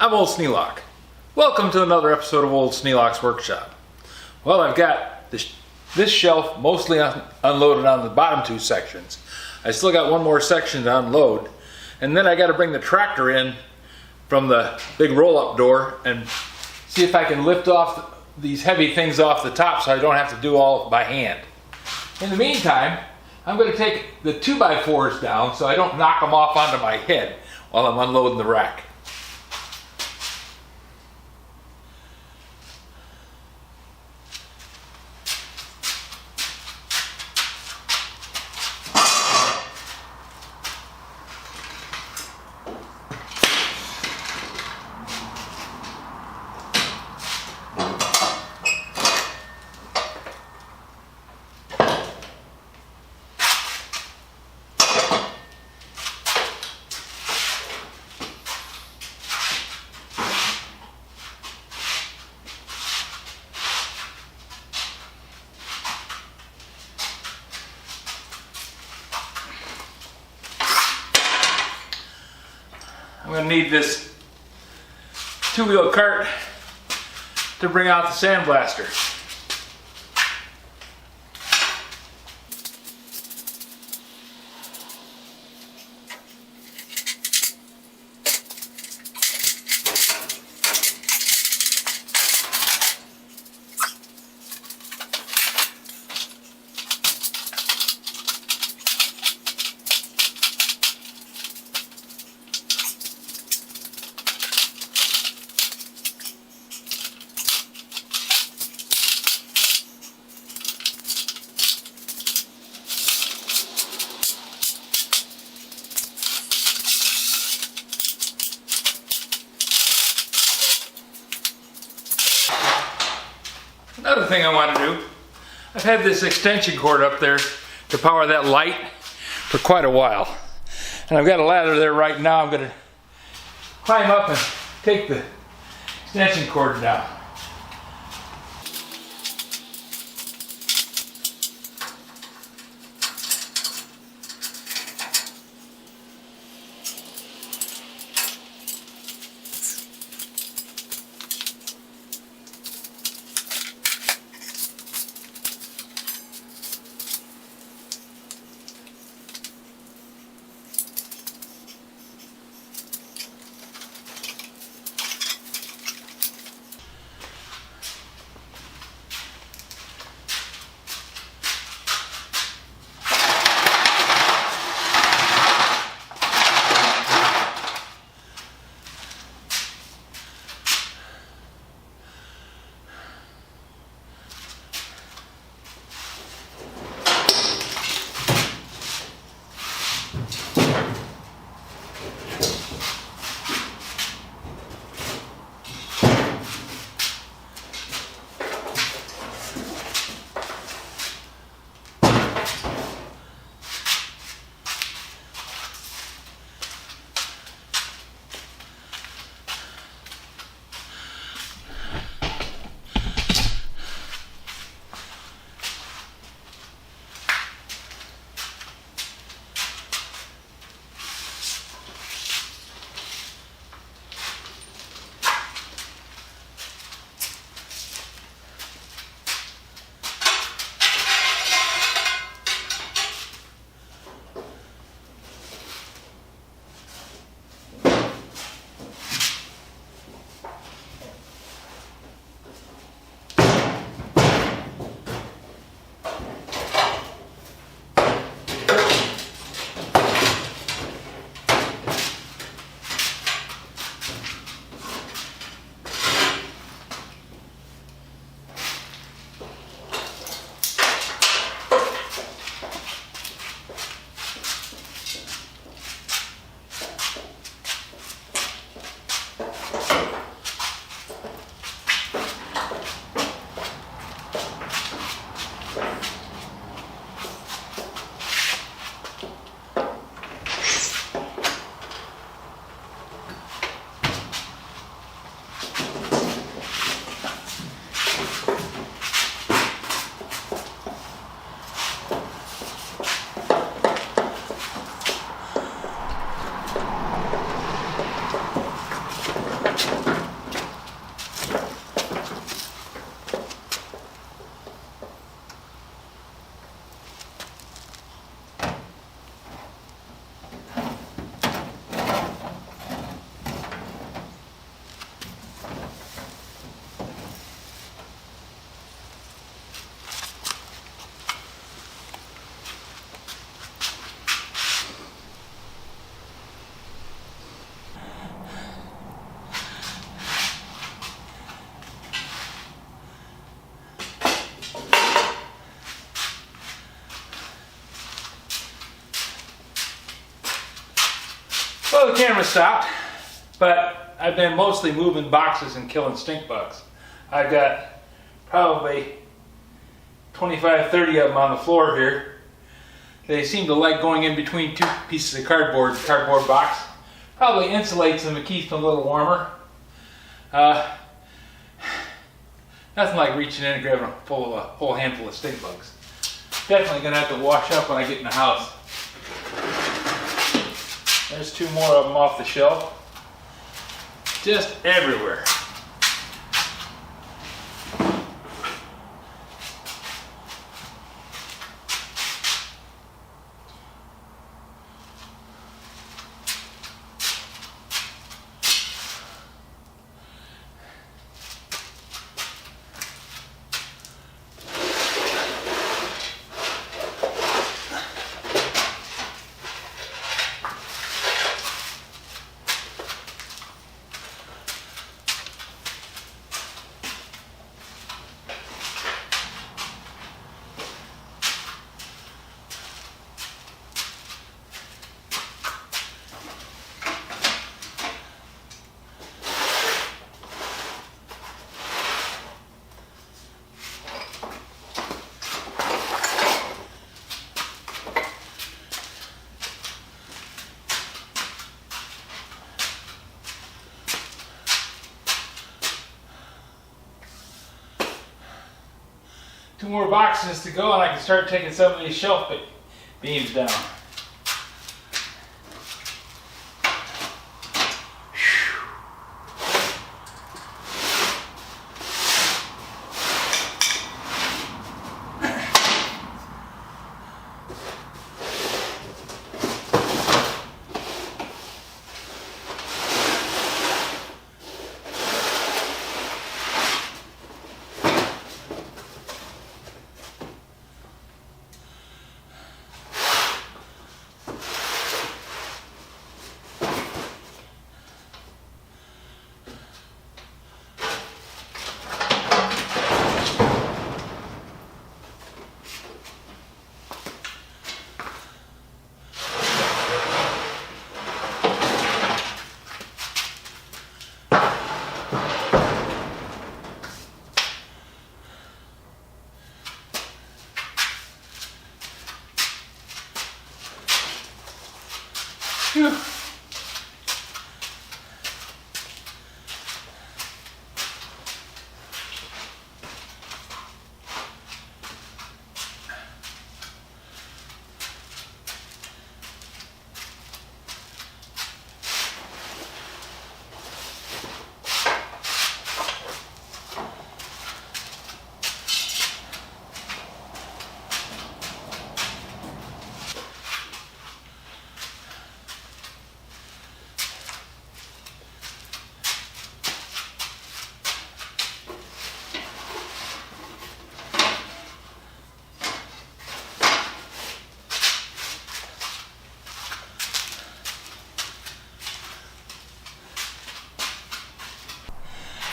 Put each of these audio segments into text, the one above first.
I'm Old Sneelock. Welcome to another episode of Old Sneelock's Workshop. Well, I've got this shelf mostly unloaded on the bottom two sections. I still got one more section to unload, and then I got to bring the tractor in from the big roll-up door and see if I can lift off these heavy things off the top so I don't have to do all by hand. In the meantime, I'm going to take the 2x4s down so I don't knock them off onto my head while I'm unloading the rack. I'm going to need this two-wheel cart to bring out the sandblaster. Another thing I want to do, I've had this extension cord up there to power that light for quite a while. And I've got a ladder there right now. I'm going to climb up and take the extension cord down. Well, the camera stopped, but I've been mostly moving boxes and killing stink bugs. I've got probably 25, 30 of them on the floor here. They seem to like going in between two pieces of cardboard box. Probably insulates them and keeps them a little warmer. Nothing like reaching in and grabbing a whole handful of stink bugs. Definitely gonna have to wash up when I get in the house. There's 2 more of them off the shelf. Just everywhere. Two more boxes to go and I can start taking some of these shelf beams down. Whew.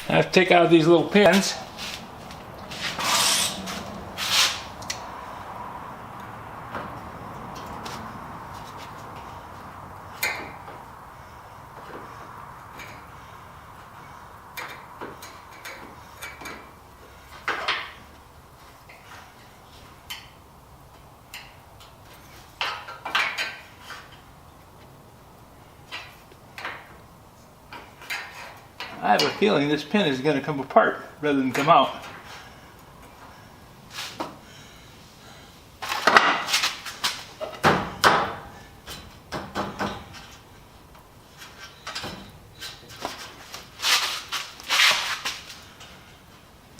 I have to take out these little pins. I have a feeling this pin is going to come apart rather than come out.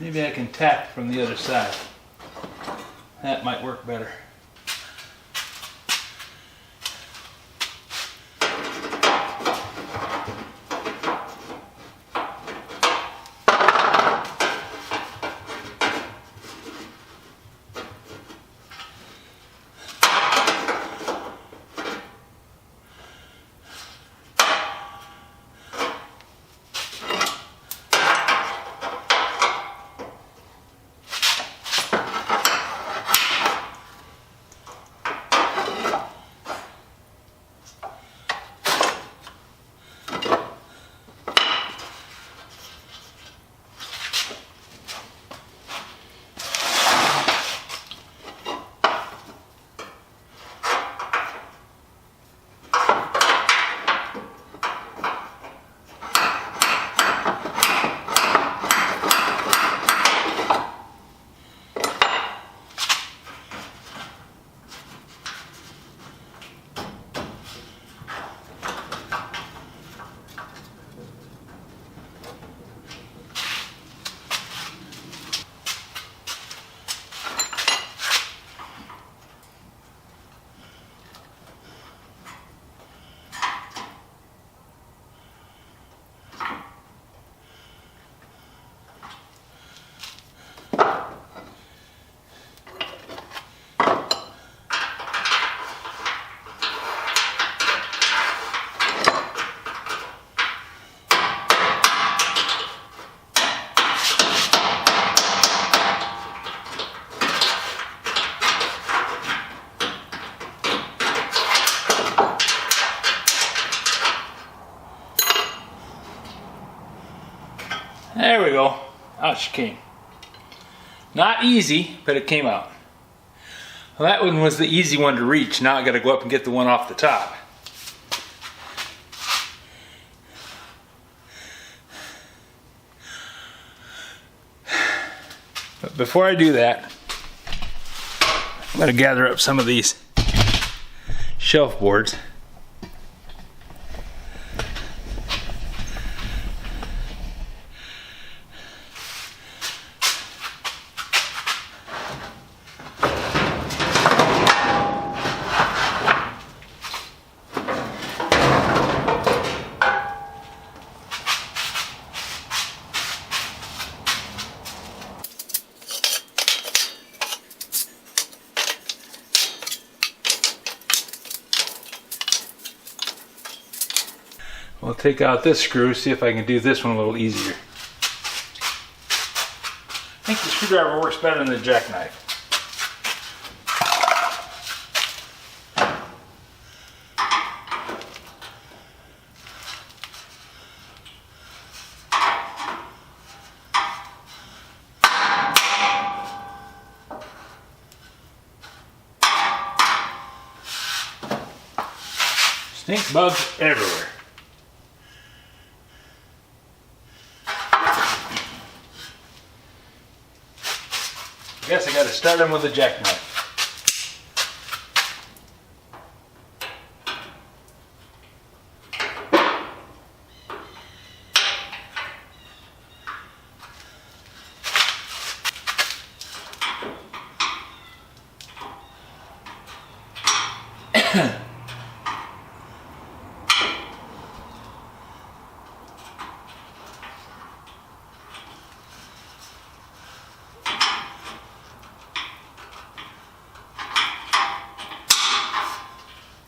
Maybe I can tap from the other side. That might work better. There we go. Out she came. Not easy, but it came out. Well, that one was the easy one to reach. Now I gotta go up and get the one off the top. But before I do that, I'm gonna gather up some of these shelf boards. We'll take out this screw, see if I can do this one a little easier. I think the screwdriver works better than the jackknife. Stink bugs everywhere. I guess I got to start them with a jackknife.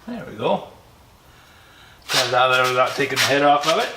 There we go. Got it out of there without taking the head off of it.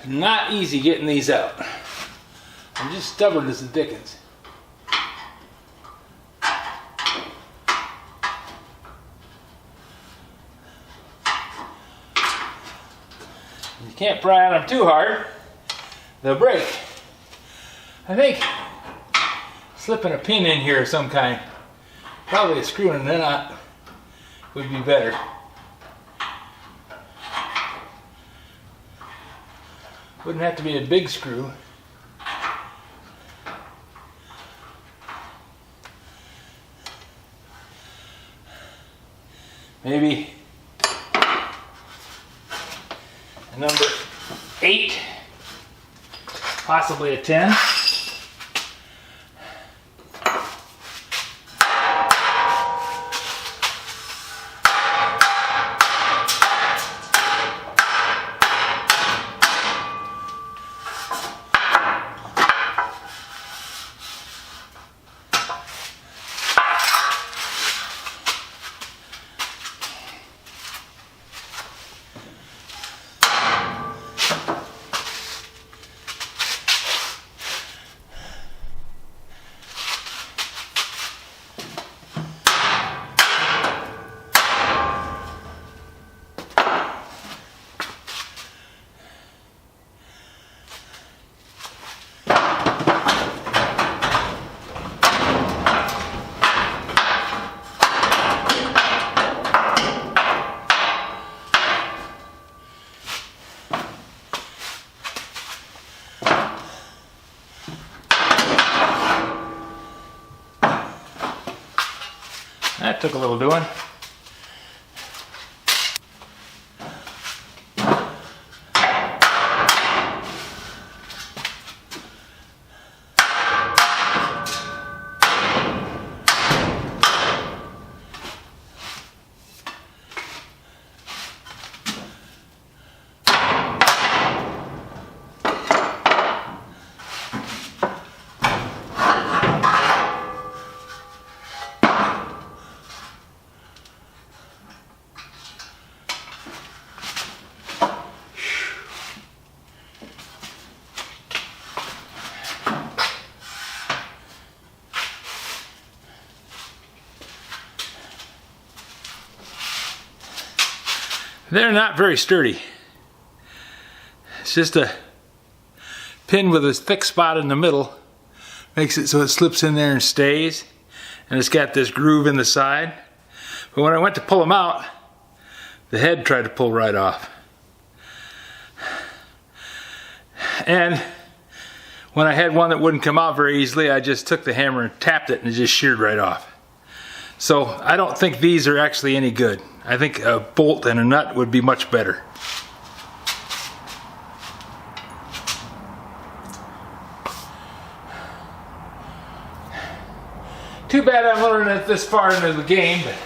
Not easy getting these out. I'm just stubborn as the dickens. You can't pry on them too hard. They'll break. I think slipping a pin in here of some kind, probably a screw in a knot, would be better. Wouldn't have to be a big screw. maybe a number 8, possibly a 10. That took a little doing. They're not very sturdy. It's just a pin with a thick spot in the middle. Makes it so it slips in there and stays. And it's got this groove in the side. But when I went to pull them out, the head tried to pull right off. And when I had one that wouldn't come out very easily, I just took the hammer and tapped it and it just sheared right off. So I don't think these are actually any good. I think a bolt and a nut would be much better. Too bad I'm learning it this far into the game, but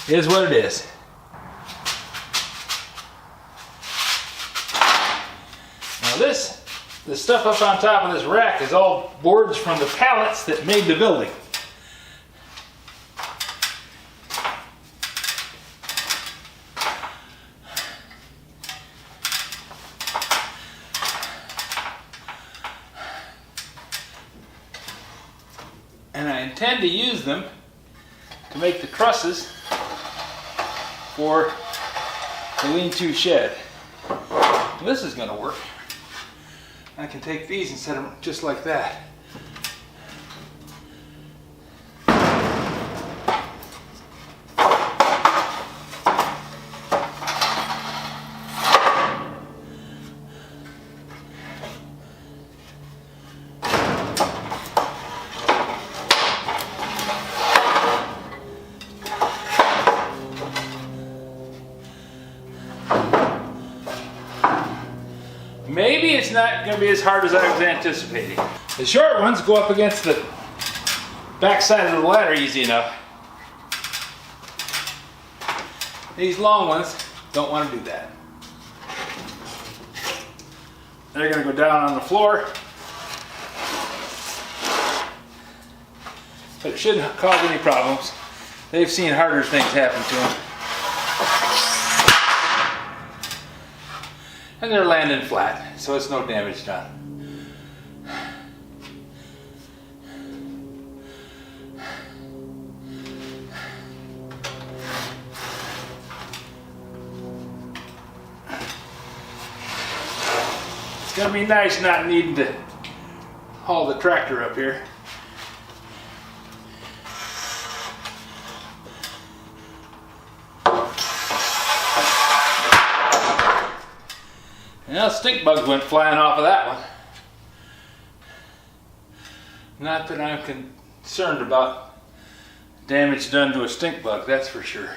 it is what it is. Now the stuff up on top of this rack is all boards from the pallets that made the building. And I intend to use them to make the trusses for the lean-to shed. This is going to work. I can take these and set them just like that. Maybe it's not going to be as hard as I was anticipating. The short ones go up against the back side of the ladder easy enough. These long ones don't want to do that. They're going to go down on the floor, but it shouldn't cause any problems. They've seen harder things happen to them. And they're landing flat, so it's no damage done. It's gonna be nice not needing to haul the tractor up here. Now stink bugs went flying off of that one. Not that I'm concerned about damage done to a stink bug, that's for sure.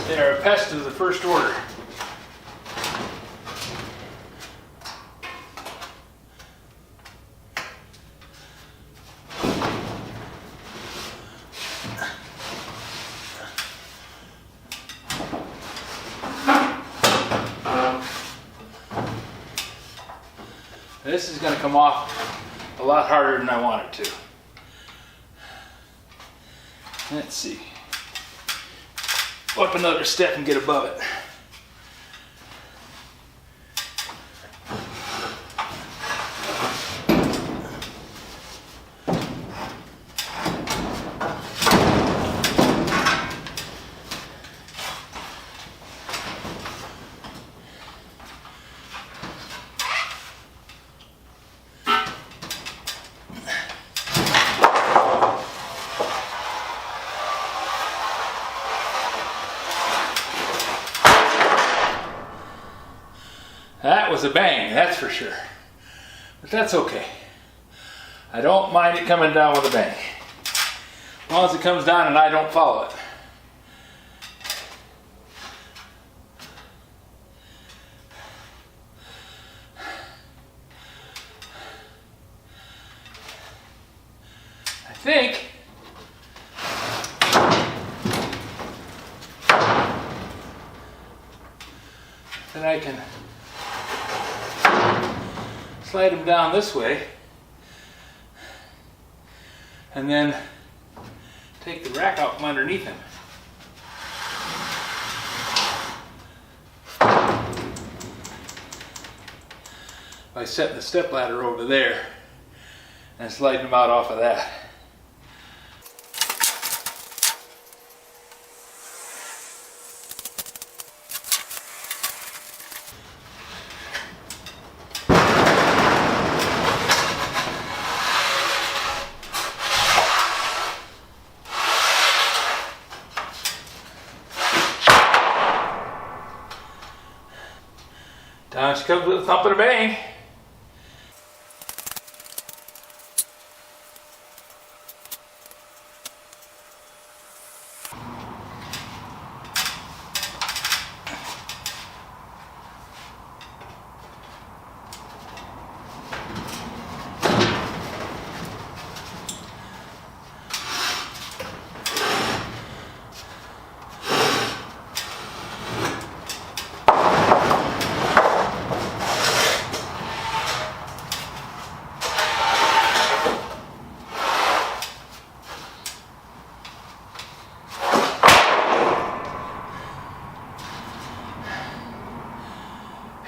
They are a pest of the first order. This is going to come off a lot harder than I want it to. Let's see. Up another step and get above it. That was a bang, that's for sure. But that's okay. I don't mind it coming down with a bang. As long as it comes down and I don't follow it. I think that I can slide them down this way and then take the rack out from underneath him. By setting the step ladder over there and sliding them out off of that. Down she comes with a thump and a bang.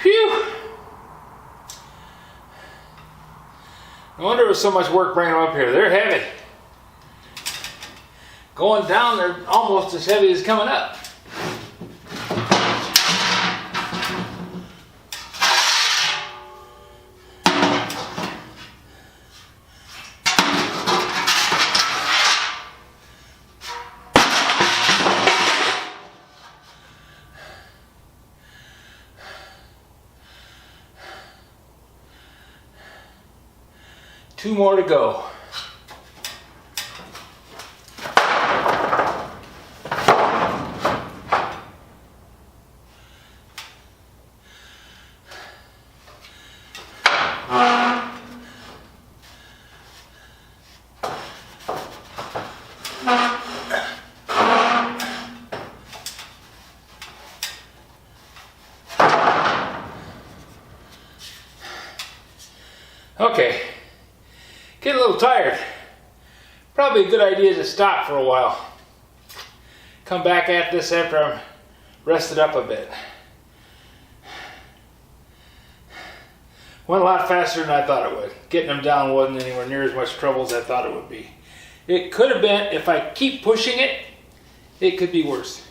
Phew! No wonder there was so much work bringing them up here. They're heavy. Going down, they're almost as heavy as coming up. Two more to go. Okay. Getting a little tired. Probably a good idea to stop for a while. Come back at this after I'm rested up a bit. Went a lot faster than I thought it would. Getting them down wasn't anywhere near as much trouble as I thought it would be. It could have been, if I keep pushing it, it could be worse.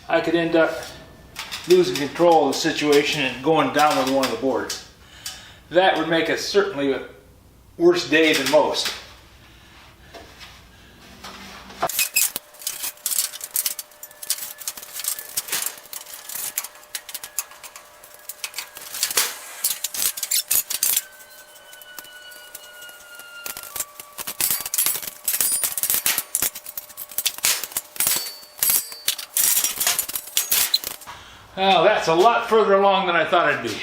I could end up losing control of the situation and going down with one of the boards. That would make it certainly a worse day than most. Well, that's a lot further along than I thought it'd be.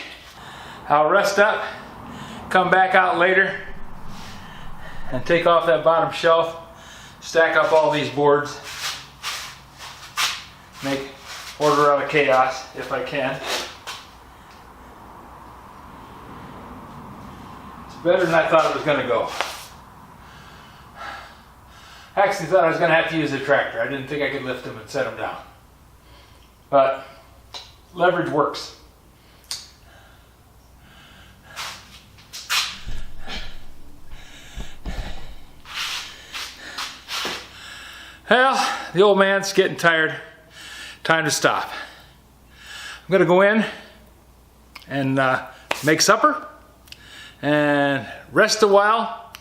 I'll rest up, come back out later, and take off that bottom shelf, stack up all these boards, make order out of chaos if I can. It's better than I thought it was going to go. I actually thought I was going to have to use a tractor. I didn't think I could lift them and set them down. But leverage works. Well, the old man's getting tired. Time to stop. I'm going to go in and make supper and rest a while.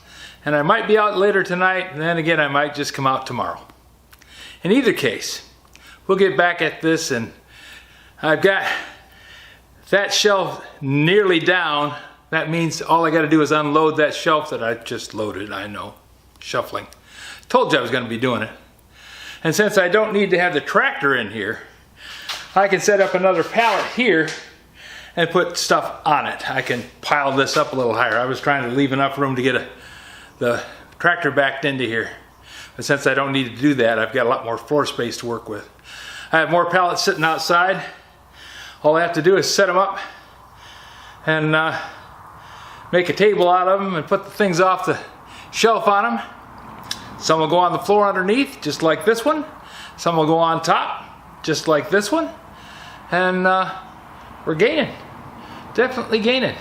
And I might be out later tonight, and then again I might just come out tomorrow. In either case, we'll get back at this, and I've got that shelf nearly down. That means all I got to do is unload that shelf that I just loaded. I know, shuffling. Told you I was going to be doing it. And since I don't need to have the tractor in here, I can set up another pallet here and put stuff on it. I can pile this up a little higher. I was trying to leave enough room to get the tractor backed into here. But since I don't need to do that, I've got a lot more floor space to work with. I have more pallets sitting outside. All I have to do is set them up and make a table out of them and put the things off the shelf on them. Some will go on the floor underneath, just like this one. Some will go on top, just like this one. And we're gaining. Definitely gaining.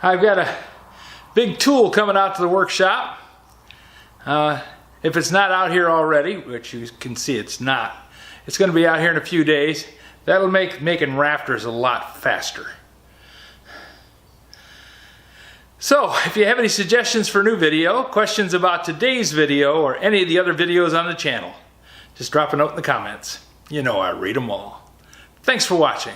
I've got a big tool coming out to the workshop. If it's not out here already, which you can see it's not, it's going to be out here in a few days. That'll make making rafters a lot faster. So, if you have any suggestions for a new video, questions about today's video, or any of the other videos on the channel, just drop a note in the comments. You know I read them all. Thanks for watching.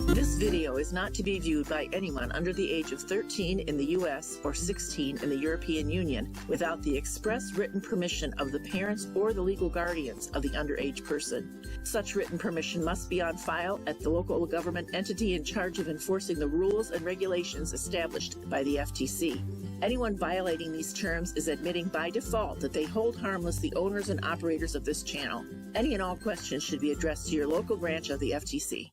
This video is not to be viewed by anyone under the age of 13 in the U.S. or 16 in the European Union without the express written permission of the parents or the legal guardians of the underage person. Such written permission must be on file at the local government entity in charge of enforcing the rules and regulations established by the FTC. Anyone violating these terms is admitting by default that they hold harmless the owners and operators of this channel. Any and all questions should be addressed to your local branch of the FTC.